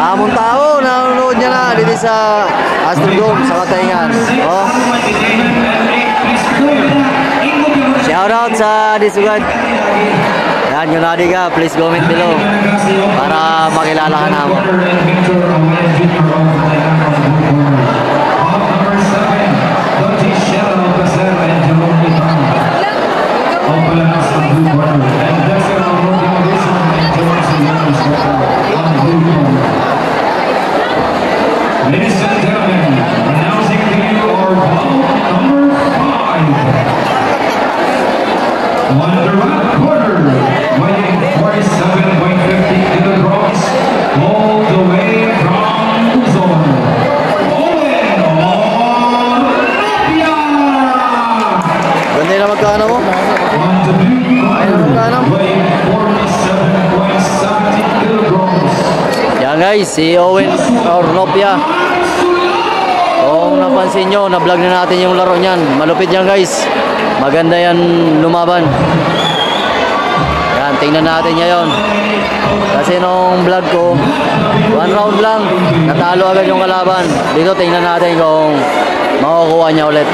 Damong tao, nanonood niya na dito sa Astrodome, sa Katayngan. Oh. Shoutout sa Disugad. Yan, kung nadi ka, please comment below para makilala ka namin. Ladies and gentlemen, announcing to you our ball number 5. On the right corner, weighing 47.50 kilograms, all the way from Luzon, Owen Ornopia! Ganda na magkano mo? On the blue corner, weighing 47.70 kilograms. Yan guys, si Owen Ornopia. Kung napansin nyo, na-vlog na natin yung laro niyan. Malupit yan guys. Maganda yan lumaban. Yan, tingnan natin niya yun. Kasi nung vlog ko, 1 round lang, natalo agad yung kalaban. Dito tingnan natin kung makukuha niya ulit.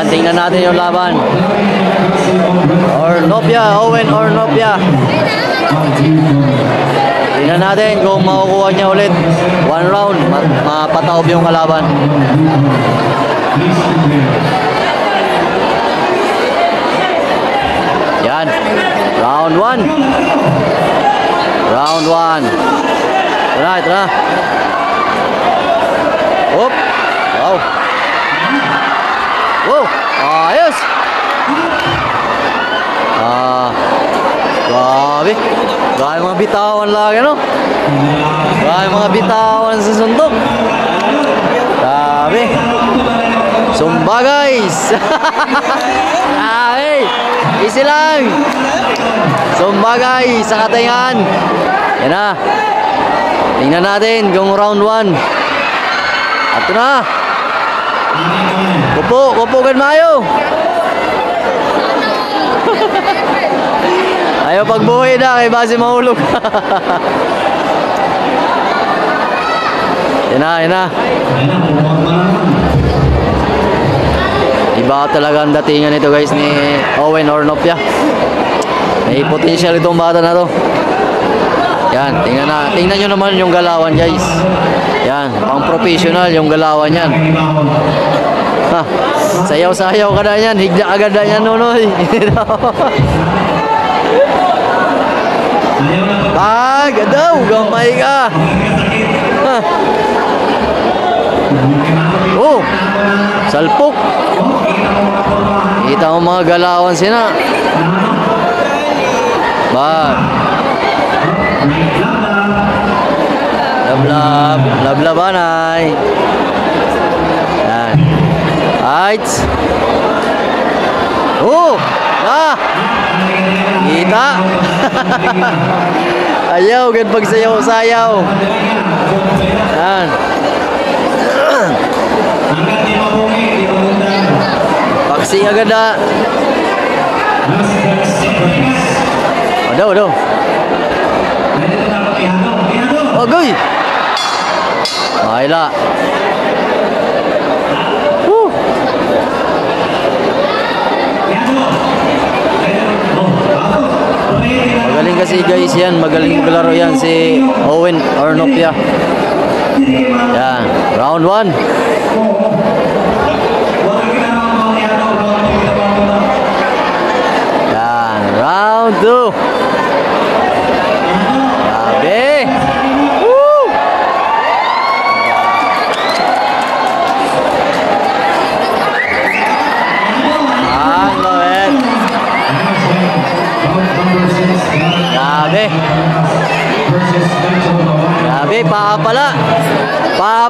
Tingnan natin yung laban. Ornopia, Owen Ornopia. Tingnan natin kung makukuha niya ulit 1 round, mapataob yung kalaban. Yan, round 1. Round 1. Tara, tara. Hop. Wow. Wow, ayos. Grabe. Grabe mga bitawan lagi, no? Grabe mga bitawan sa suntok. Grabe. Sumba, guys. Ay, easy lang. Sumba, guys, sa Katayngan. Yan na. Tingnan natin kung round 1. Ito na. Kupo kan mayo. Ayaw pagbuhay na kay base mahulog. Yan na. Iba talaga ang datingan nito guys ni Owen Ornopia. May potential itong bata na to. Yan, tingnan nyo naman yung galawan guys. Yan, pang professional yung galawan yan. Ha, sayaw-sayaw ka na yan, higda agad na yan, Nonoy. Daw, gamay ka. Ha. Oh, salpok. Kita mo mga galawan sina. Lablabanay. Yan. Right. Oh, kita. Ayaw, gan pagsayaw-sayaw. Yan. Paksi agad na. Daw. Agoy. Mahila. Magaling kasi guys yan, magaling maglaro yan si Owen Ornopia. Yan, round 1. Yan, round 2. Grabe. Woo! Grabe, paa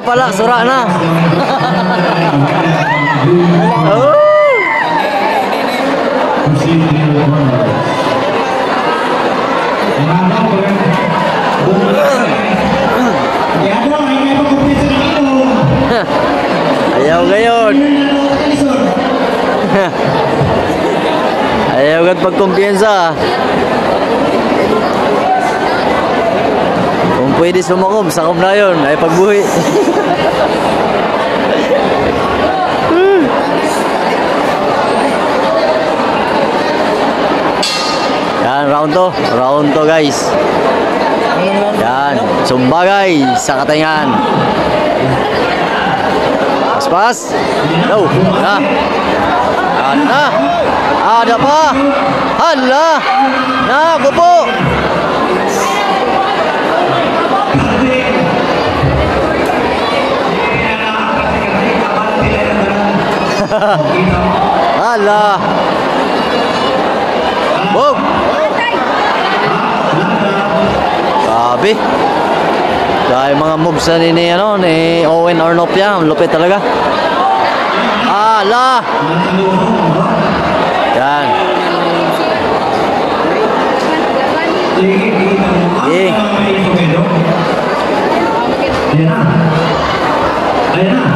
pala, sura na. Oh! And I know Ayaw gayon. Ayaw agad pagkumpiyansa. Kung pwede sumakom, sakom na yun. Ay pagbuhi. Yan, round to. Round to guys. Yan, sumbagay sa katingan. Pas-pas. No, na. Yan na. Ada pa. Hala. Naku po. Hala. Boom. Sabi. Dahil mga moves na ni Owen Arnopia, ang lupit talaga. Ala! Yan. Eh.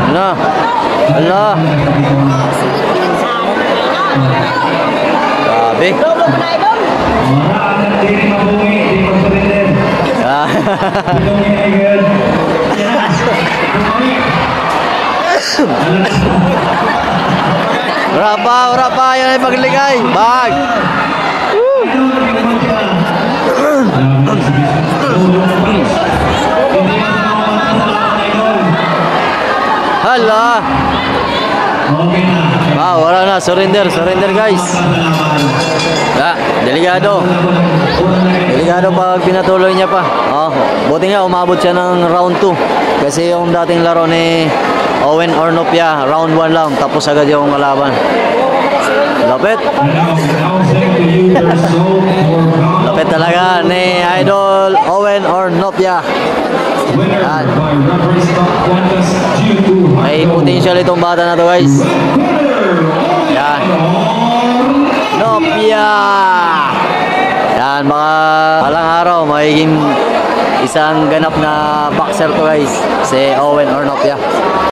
Ala. Ala. Sabi. Berapa yang pagligay? Bag. Hala. Wala na, surrender guys. Delikado. Delikado pag pinatuloy niya pa. Buti nga umabot siya ng round 2. Kasi yung dating laro ni Owen Arnopia, round 1 lang, tapos agad yung kalaban. Lapit. Lapit talaga ni Idol Owen Arnopia. Yan. May potential itong bata na to guys. Yan. Nopia. Yan, mga palang araw magiging isang ganap na boxer to guys, si Owen Arnopia.